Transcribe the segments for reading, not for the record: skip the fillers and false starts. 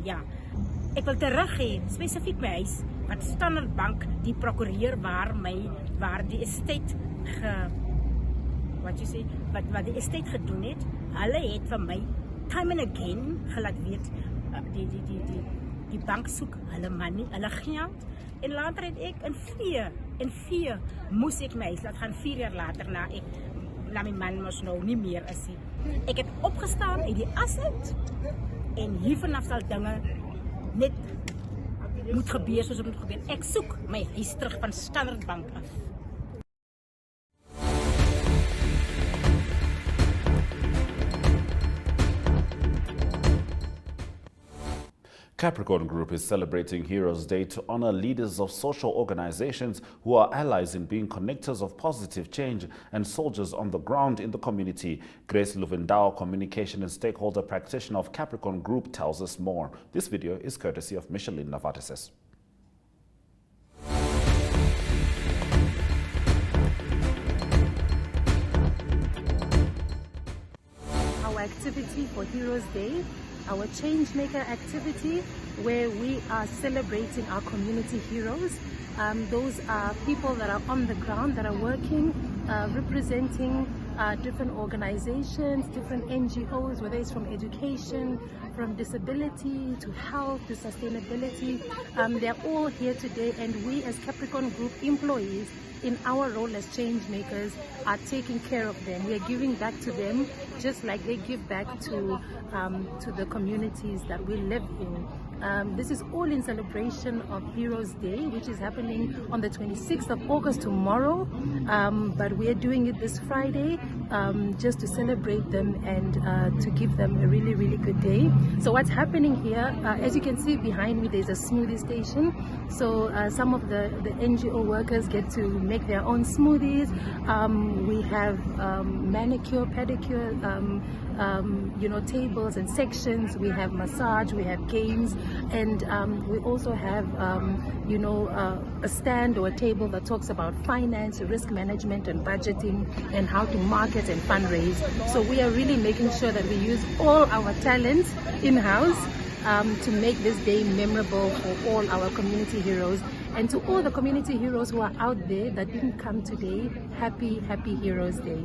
Ja, ek wil terug hê spesifiek by huis wat Standard Bank die prokureur waar die estate wat die estate gedoen het. Hulle het vir my time and again gelaat weet die bank soek hulle money, hulle geld. En later het ek in vier moes ek my huis laat gaan 4 jaar later na my man mos nou nie meer is nie. Ek het opgestaan uit die asset en hier vanaf sal dinge net moet gebeur soos het moet gebeur. Ek soek my huis terug van Standard Bank af. Capricorn Group is celebrating Heroes Day to honor leaders of social organizations who are allies in being connectors of positive change and soldiers on the ground in the community. Grace Luvendao, communication and stakeholder practitioner of Capricorn Group, tells us more. This video is courtesy of Micheline Navateses. Our activity for Heroes Day, our Changemaker activity, where we are celebrating our community heroes. Those are people that are on the ground, that are working, representing different organizations, different NGOs, whether it's from education, from disability to health to sustainability. They're all here today, and we as Capricorn Group employees, in our role as change makers, are taking care of them. We are giving back to them just like they give back to the communities that we live in. This is all in celebration of Heroes Day, which is happening on the 26th of August tomorrow, but we are doing it this Friday just to celebrate them and to give them a really, really good day. So what's happening here, as you can see behind me, there's a smoothie station. So some of the NGO workers get to make their own smoothies. We have manicure, pedicure, tables and sections. We have massage, we have games, and we also have a stand or a table that talks about finance, risk management and budgeting, and how to market and fundraise. So we are really making sure that we use all our talents in-house to make this day memorable for all our community heroes. And to all the community heroes who are out there that didn't come today, happy Heroes Day.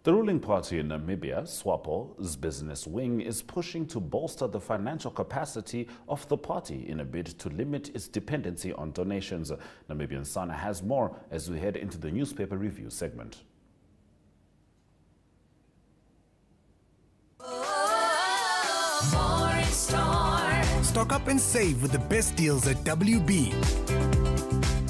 The ruling party in Namibia, Swapo's business wing, is pushing to bolster the financial capacity of the party in a bid to limit its dependency on donations. Namibian Sun has more as we head into the newspaper review segment. Stock up and save with the best deals at WB.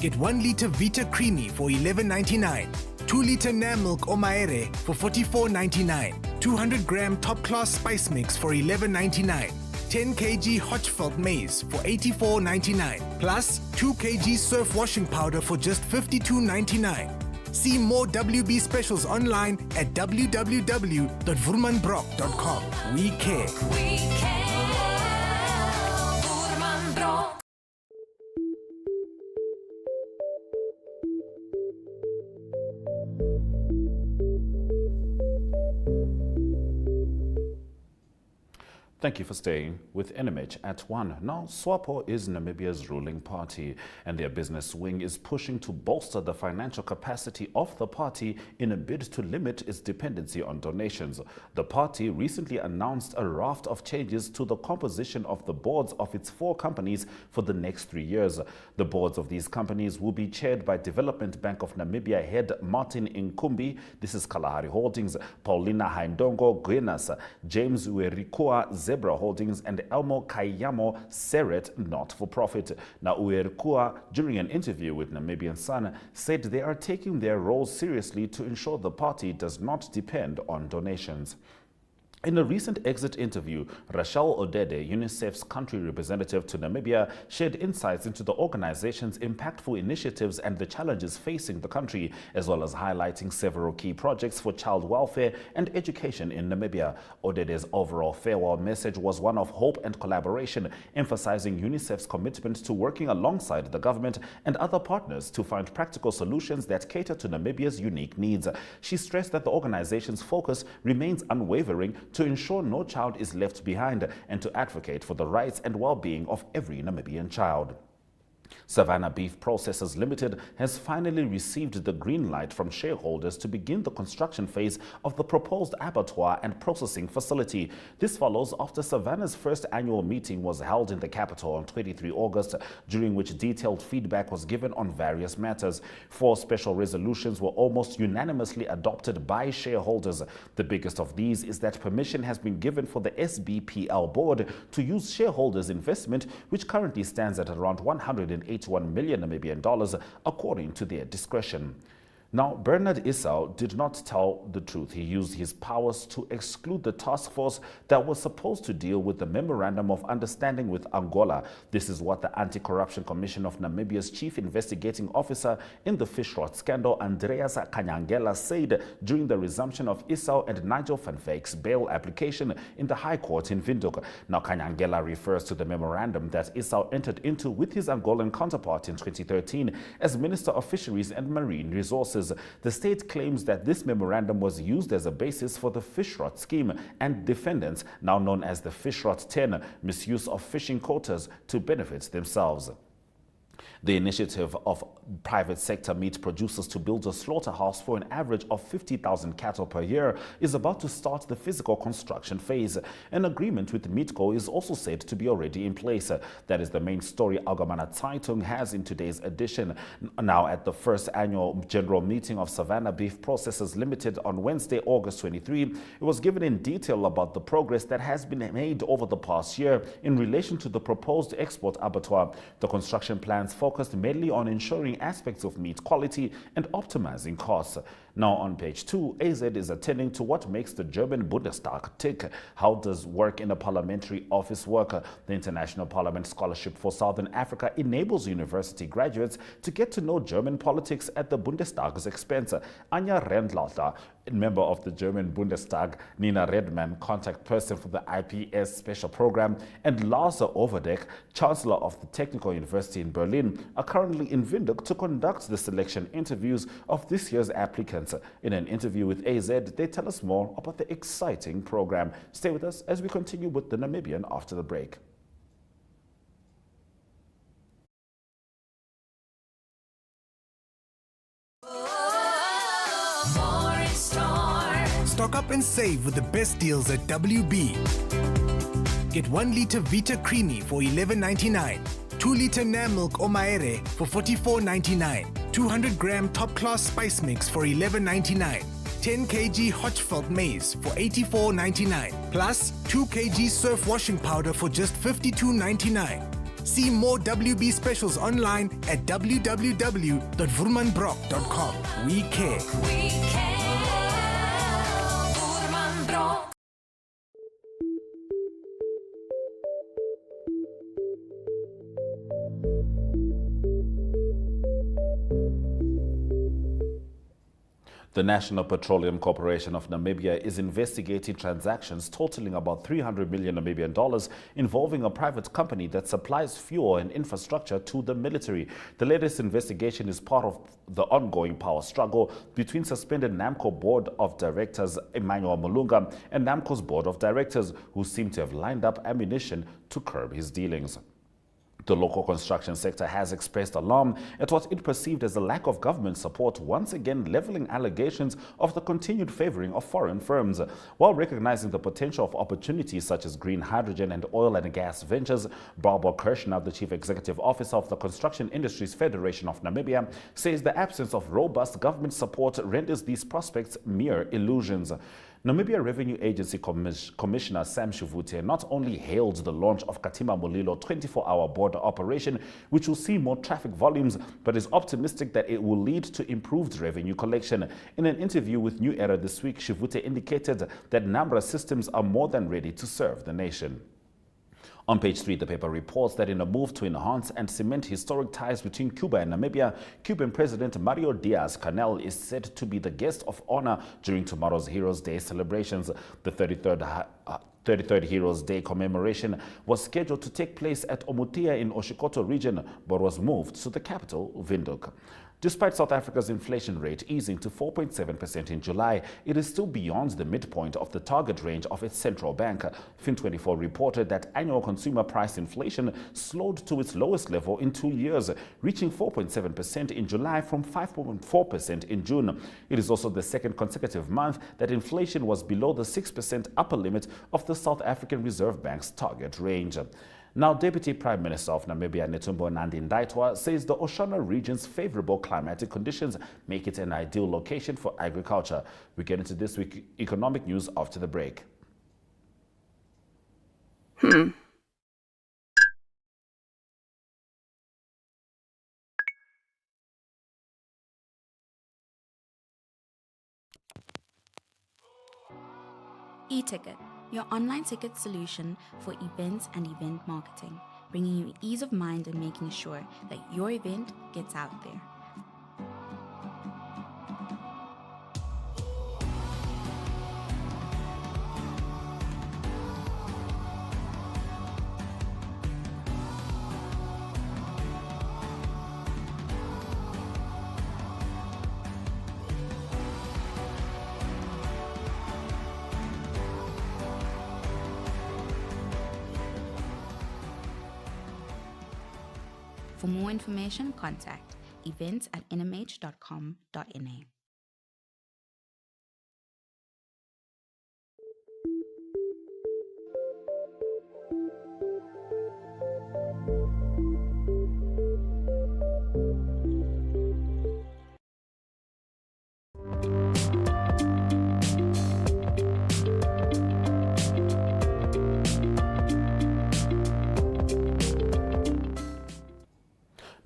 Get 1 liter Vita Creamy for $11.99. 2 liter Nam Milk Omaere for $44.99. 200 gram top class spice mix for $11.99. 10 kg Hotchfeld maize for $84.99. Plus 2 kg surf washing powder for just $52.99. See more WB specials online at www.vurmanbrock.com. We care. We care. Vurmanbrock. Thank you for staying with NMH at 1. Now, Swapo is Namibia's ruling party, and their business wing is pushing to bolster the financial capacity of the party in a bid to limit its dependency on donations. The party recently announced a raft of changes to the composition of the boards of its 4 companies for the next 3 years. The boards of these companies will be chaired by Development Bank of Namibia head Martin Nkumbi, this is Kalahari Holdings, Paulina Haindongo Guinas, James Uerikua Zebra Holdings, and Elmo Kayamo Seret not-for-profit. Now, Uerikua, during an interview with Namibian Sun, said they are taking their roles seriously to ensure the party does not depend on donations. In a recent exit interview, Rachel Odede, UNICEF's country representative to Namibia, shared insights into the organization's impactful initiatives and the challenges facing the country, as well as highlighting several key projects for child welfare and education in Namibia. Odede's overall farewell message was one of hope and collaboration, emphasizing UNICEF's commitment to working alongside the government and other partners to find practical solutions that cater to Namibia's unique needs. She stressed that the organization's focus remains unwavering to ensure no child is left behind and to advocate for the rights and well-being of every Namibian child. Savannah Beef Processors Limited has finally received the green light from shareholders to begin the construction phase of the proposed abattoir and processing facility. This follows after Savannah's first annual meeting was held in the capital on 23 August, during which detailed feedback was given on various matters. 4 special resolutions were almost unanimously adopted by shareholders. The biggest of these is that permission has been given for the SBPL board to use shareholders' investment, which currently stands at around 181 million Namibian dollars, according to their discretion. Now, Bernard Isau did not tell the truth. He used his powers to exclude the task force that was supposed to deal with the Memorandum of Understanding with Angola. This is what the Anti-Corruption Commission of Namibia's chief investigating officer in the fish rot scandal, Andreas Kanyangela, said during the resumption of Isau and Nigel van Veek's bail application in the High Court in Windhoek. Now, Kanyangela refers to the memorandum that Isau entered into with his Angolan counterpart in 2013 as Minister of Fisheries and Marine Resources. The state claims that this memorandum was used as a basis for the fish rot scheme and defendants, now known as the fish rot 10, misuse of fishing quotas to benefit themselves. The initiative of private sector meat producers to build a slaughterhouse for an average of 50,000 cattle per year is about to start the physical construction phase. An agreement with Meatco is also said to be already in place. That is the main story Algemene Zeitung has in today's edition. Now, at the first annual general meeting of Savannah Beef Processors Limited on Wednesday, August 23, it was given in detail about the progress that has been made over the past year in relation to the proposed export abattoir. The construction plans focused mainly on ensuring aspects of meat quality and optimizing costs. Now on page 2, AZ is attending to what makes the German Bundestag tick. How does work in a parliamentary office work? The International Parliament Scholarship for Southern Africa enables university graduates to get to know German politics at the Bundestag's expense. Anja Rendlater, member of the German Bundestag, Nina Redman, contact person for the IPS special program, and Lars Overdeck, Chancellor of the Technical University in Berlin, are currently in Windhoek to conduct the selection interviews of this year's applicants. In an interview with AZ, they tell us more about the exciting program. Stay with us as we continue with the Namibian after the break. Stock up and save with the best deals at WB. Get 1 liter Vita Creamy for $11.99. 2 liter Nam Milk or Maere for $44.99. 200 gram top class spice mix for $11.99. 10 kg Hotchfeld maize for $84.99. Plus 2 kg surf washing powder for just $52.99. See more WB specials online at www.vurmanbrock.com. We care. We care. The National Petroleum Corporation of Namibia is investigating transactions totaling about 300 million Namibian dollars involving a private company that supplies fuel and infrastructure to the military. The latest investigation is part of the ongoing power struggle between suspended NAMCO Board of Directors Emmanuel Mulunga and NAMCO's Board of Directors, who seem to have lined up ammunition to curb his dealings. The local construction sector has expressed alarm at what it perceived as a lack of government support, once again leveling allegations of the continued favoring of foreign firms. While recognizing the potential of opportunities such as green hydrogen and oil and gas ventures, Barbara Kirshner, the Chief Executive Officer of the Construction Industries Federation of Namibia, says the absence of robust government support renders these prospects mere illusions. Namibia Revenue Agency Commissioner Sam Shivute not only hailed the launch of Katima Mulilo 24-hour border operation, which will see more traffic volumes, but is optimistic that it will lead to improved revenue collection. In an interview with New Era this week, Shivute indicated that NAMRA systems are more than ready to serve the nation. On page 3, the paper reports that in a move to enhance and cement historic ties between Cuba and Namibia, Cuban President Mario Diaz-Canel is said to be the guest of honor during tomorrow's Heroes Day celebrations. The 33rd Heroes Day commemoration was scheduled to take place at Omutia in Oshikoto region, but was moved to the capital, Windhoek. Despite South Africa's inflation rate easing to 4.7% in July, it is still beyond the midpoint of the target range of its central bank. Fin24 reported that annual consumer price inflation slowed to its lowest level in 2 years, reaching 4.7% in July from 5.4% in June. It is also the second consecutive month that inflation was below the 6% upper limit of the South African Reserve Bank's target range. Now, Deputy Prime Minister of Namibia, Netumbo Nandi-Ndaitwah, says the Oshana region's favorable climatic conditions make it an ideal location for agriculture. We get into this week's economic news after the break. E-Ticket, your online ticket solution for events and event marketing, bringing you ease of mind and making sure that your event gets out there. For more information, contact events@nmh.com.na.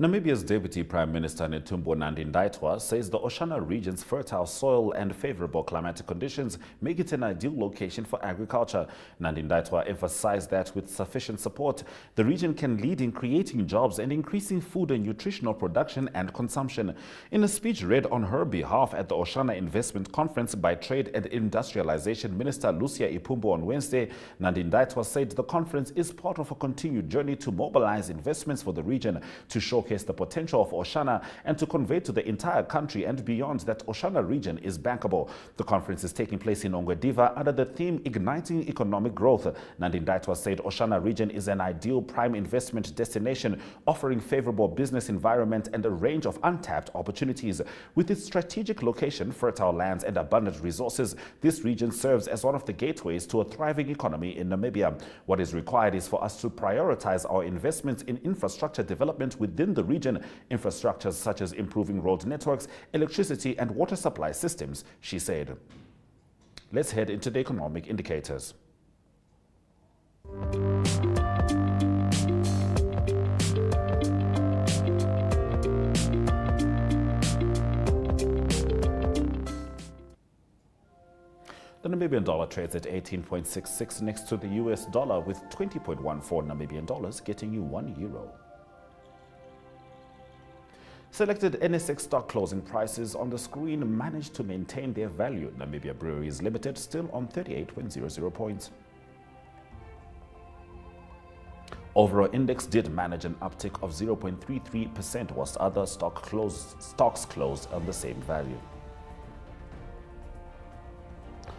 Namibia's Deputy Prime Minister Netumbo Nandi-Ndaitwah says the Oshana region's fertile soil and favorable climatic conditions make it an ideal location for agriculture. Nandi-Ndaitwah emphasized that with sufficient support, the region can lead in creating jobs and increasing food and nutritional production and consumption. In a speech read on her behalf at the Oshana Investment Conference by Trade and Industrialization Minister Lucia Ipumbo on Wednesday, Nandi-Ndaitwah said the conference is part of a continued journey to mobilize investments for the region, to showcase the potential of Oshana and to convey to the entire country and beyond that Oshana region is bankable. The conference is taking place in Ongwediva under the theme Igniting Economic Growth. Nandi-Ndaitwah said Oshana region is an ideal prime investment destination, offering favorable business environment and a range of untapped opportunities. With its strategic location, fertile lands and abundant resources, this region serves as one of the gateways to a thriving economy in Namibia. What is required is for us to prioritize our investments in infrastructure development within the region, infrastructures such as improving road networks, electricity and water supply systems, she said. Let's head into the economic indicators. The Namibian dollar trades at 18.66 next to the US dollar, with 20.14 Namibian dollars getting you €1. Selected NSX stock closing prices on the screen managed to maintain their value. Namibia Breweries Limited still on 38.00 points. Overall index did manage an uptick of 0.33%, whilst other stocks closed on the same value.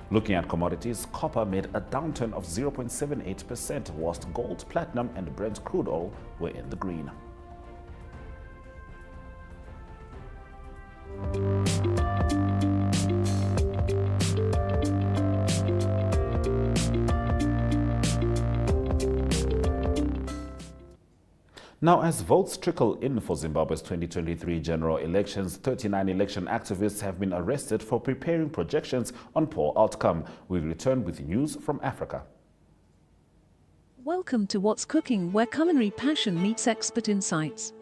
Looking at commodities, copper made a downturn of 0.78%, whilst gold, platinum and Brent crude oil were in the green. Now, as votes trickle in for Zimbabwe's 2023 general elections, 39 election activists have been arrested for preparing projections on poor outcome. We return with news from Africa. Welcome to What's Cooking, where culinary passion meets expert insights.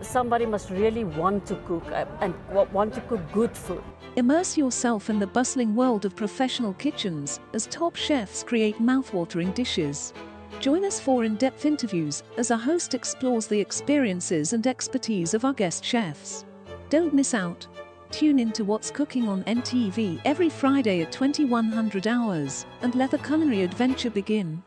Somebody must really want to cook and want to cook good food. Immerse yourself in the bustling world of professional kitchens as top chefs create mouthwatering dishes. Join us for in-depth interviews as our host explores the experiences and expertise of our guest chefs. Don't miss out. Tune in to What's Cooking on NTV every Friday at 2100 hours and let the culinary adventure begin.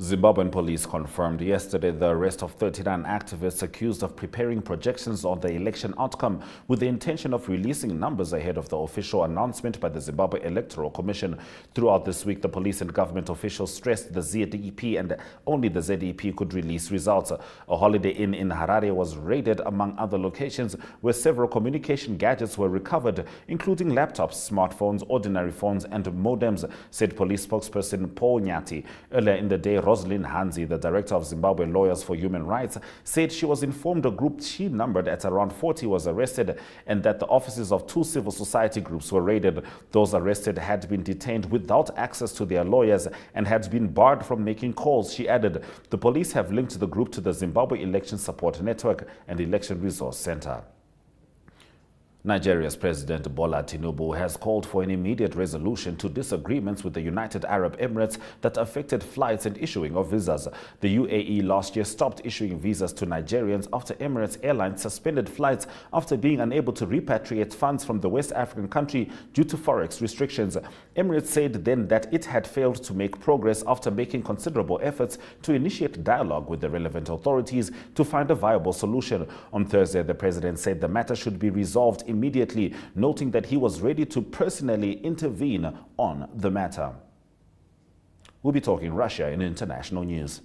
Zimbabwean police confirmed yesterday the arrest of 39 activists accused of preparing projections on the election outcome with the intention of releasing numbers ahead of the official announcement by the Zimbabwe Electoral Commission. Throughout this week, the police and government officials stressed the ZEP and only the ZEP could release results. A Holiday Inn in Harare was raided among other locations where several communication gadgets were recovered, including laptops, smartphones, ordinary phones and modems, said police spokesperson Paul Nyati. Earlier in the day, Rosalind Hanzi, the director of Zimbabwe Lawyers for Human Rights, said she was informed a group she numbered at around 40 was arrested and that the offices of 2 civil society groups were raided. Those arrested had been detained without access to their lawyers and had been barred from making calls. She added, the police have linked the group to the Zimbabwe Election Support Network and Election Resource Center. Nigeria's President Bola Tinubu has called for an immediate resolution to disagreements with the United Arab Emirates that affected flights and issuing of visas. The UAE last year stopped issuing visas to Nigerians after Emirates Airlines suspended flights after being unable to repatriate funds from the West African country due to forex restrictions. Emirates said then that it had failed to make progress after making considerable efforts to initiate dialogue with the relevant authorities to find a viable solution. On Thursday, the president said the matter should be resolved immediately, noting that he was ready to personally intervene on the matter. We'll be talking Russia in international news.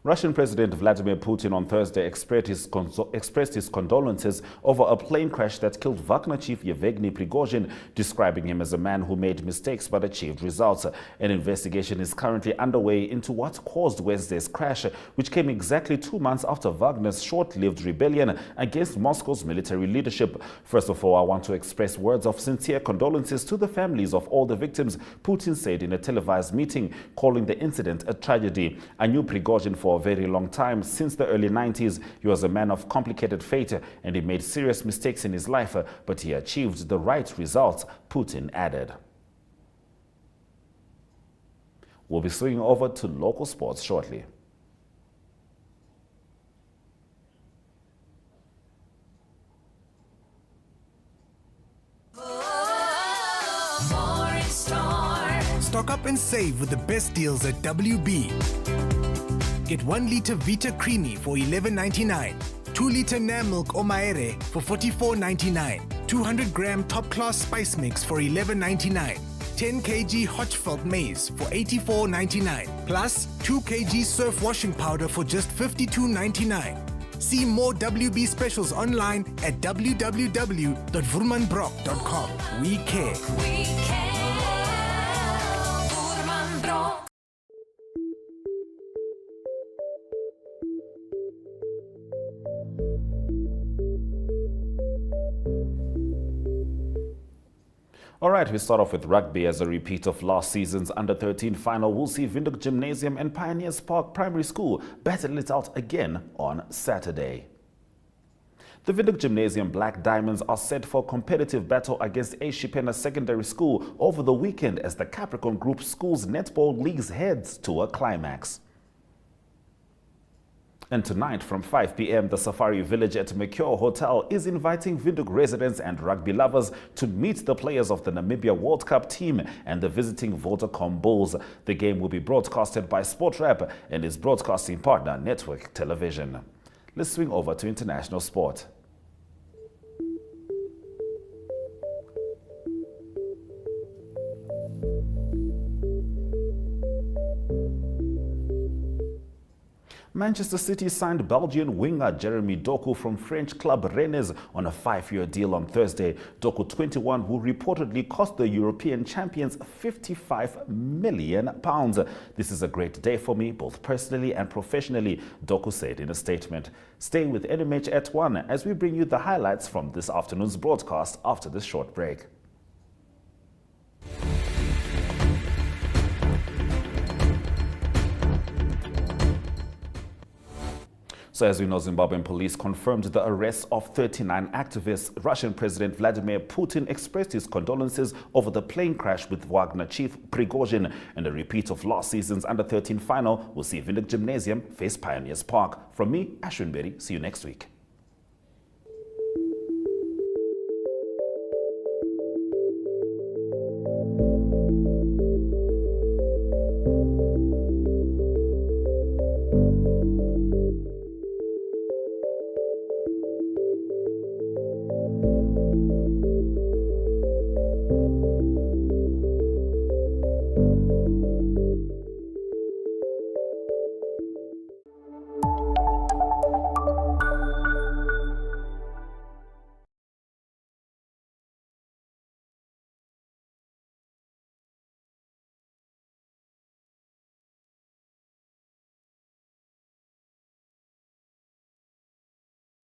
Russian President Vladimir Putin on Thursday expressed his condolences over a plane crash that killed Wagner chief Yevgeny Prigozhin, describing him as a man who made mistakes but achieved results. An investigation is currently underway into what caused Wednesday's crash, which came exactly 2 months after Wagner's short-lived rebellion against Moscow's military leadership. First of all, I want to express words of sincere condolences to the families of all the victims, Putin said in a televised meeting, calling the incident a tragedy. I knew Prigozhin for a very long time. Since the early 90s, he was a man of complicated fate and he made serious mistakes in his life, but he achieved the right results, Putin added. We'll be swinging over to local sports shortly. Stock up and save with the best deals at WB. Get 1 liter Vita Creamy for $11.99, 2 liter Nam Milk or Maere for $44.99, 200 gram top class spice mix for $11.99, 10 kg Hotchfeld maize for $84.99, plus 2 kg surf washing powder for just $52.99. See more WB specials online at www.vurmanbrock.com. We care. All right, we start off with rugby as a repeat of last season's Under-13 final. We'll see Windhoek Gymnasium and Pioneers Park Primary School battle it out again on Saturday. The Windhoek Gymnasium Black Diamonds are set for a competitive battle against Ashipena Secondary School over the weekend as the Capricorn Group Schools Netball Leagues heads to a climax. And tonight from 5 p.m, the Safari Village at Mercure Hotel is inviting Windhoek residents and rugby lovers to meet the players of the Namibia World Cup team and the visiting Vodacom Bulls. The game will be broadcasted by SportRap and its broadcasting partner, Network Television. Let's swing over to international sport. Manchester City signed Belgian winger Jeremy Doku from French club Rennes on a 5-year deal on Thursday. Doku, 21, who reportedly cost the European champions £55 million. This is a great day for me, both personally and professionally, Doku said in a statement. Stay with NMH at 1 as we bring you the highlights from this afternoon's broadcast after this short break. So as we know, Zimbabwean police confirmed the arrest of 39 activists. Russian President Vladimir Putin expressed his condolences over the plane crash with Wagner chief Prigozhin, and a repeat of last season's Under-13 final will see Vindek Gymnasium face Pioneers Park. From me, Ashwin Berry. See you next week.